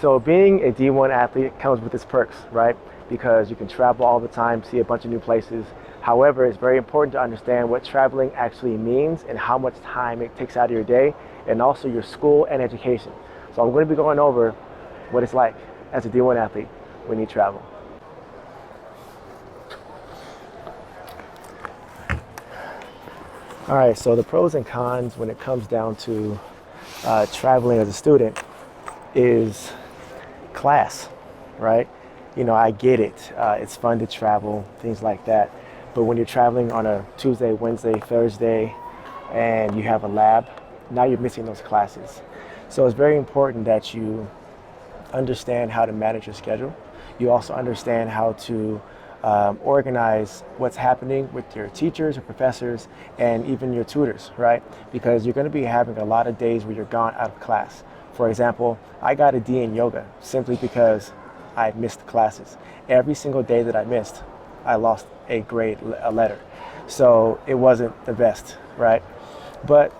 So being a D1 athlete comes with its perks, right? Because you can travel all the time, see a bunch of new places. However, it's very important to understand what traveling actually means and how much time it takes out of your day, and also your school and education. So I'm going to be going over what it's like as a D1 athlete when you travel. All right, so the pros and cons when it comes down to traveling as a student is class, right? You know, I get it. It's fun to travel, things like that. But when you're traveling on a Tuesday, Wednesday, Thursday, and you have a lab, now you're missing those classes. So it's very important that you understand how to manage your schedule. You also understand how to organize what's happening with your teachers or professors and even your tutors, right? Because you're going to be having a lot of days where you're gone out of class. For example, I got a D in yoga simply because I missed classes. Every single day that I missed, I lost a grade, a letter. So it wasn't the best, right? But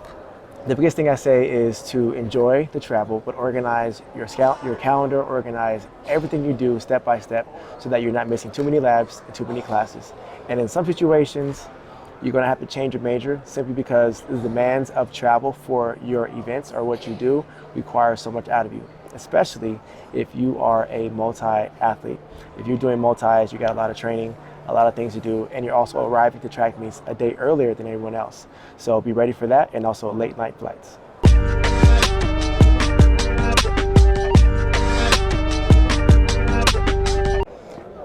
the biggest thing I say is to enjoy the travel, but organize your calendar, organize everything you do step by step so that you're not missing too many labs and too many classes. And in some situations, you're going to have to change your major simply because the demands of travel for your events or what you do require so much out of you, especially if you are a multi-athlete. If you're doing multis, you got a lot of training, a lot of things to do, and you're also arriving to track meets a day earlier than everyone else. So be ready for that, and also late night flights.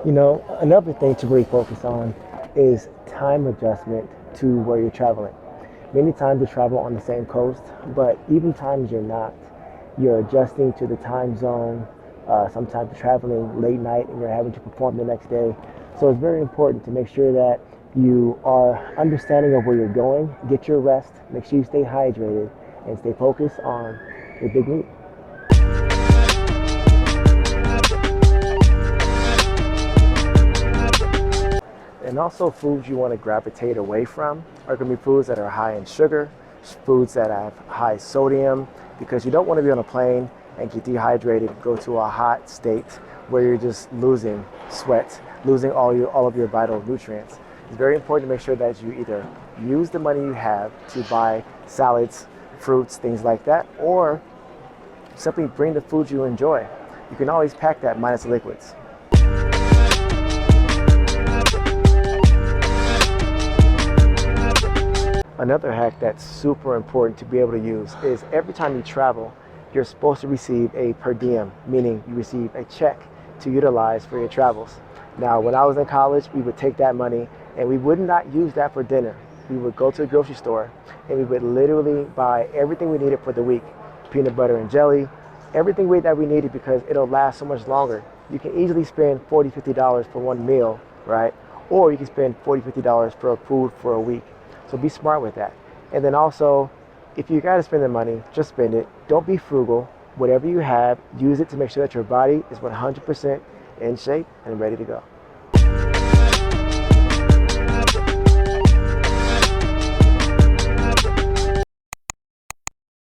You know, another thing to really focus on is time adjustment to where you're traveling. Many times you travel on the same coast, but even times you're adjusting to the time zone. Sometimes you're traveling late night and you're having to perform the next day. So it's very important to make sure that you are understanding of where you're going, get your rest, make sure you stay hydrated, and stay focused on your big meet. And also foods you want to gravitate away from are going to be foods that are high in sugar, foods that have high sodium, because you don't want to be on a plane and get dehydrated, go to a hot state where you're just losing sweat, losing all of your vital nutrients. It's very important to make sure that you either use the money you have to buy salads, fruits, things like that, or simply bring the food you enjoy. You can always pack that minus the liquids. Another hack that's super important to be able to use is every time you travel, you're supposed to receive a per diem, meaning you receive a check to utilize for your travels. Now, when I was in college, we would take that money and we would not use that for dinner. We would go to the grocery store and we would literally buy everything we needed for the week. Peanut butter and jelly, everything that we needed, because it'll last so much longer. You can easily spend $40, $50 for one meal, right? Or you can spend $40, $50 for food for a week. So be smart with that. And then also, if you gotta spend the money, just spend it. Don't be frugal. Whatever you have, use it to make sure that your body is 100% in shape and ready to go.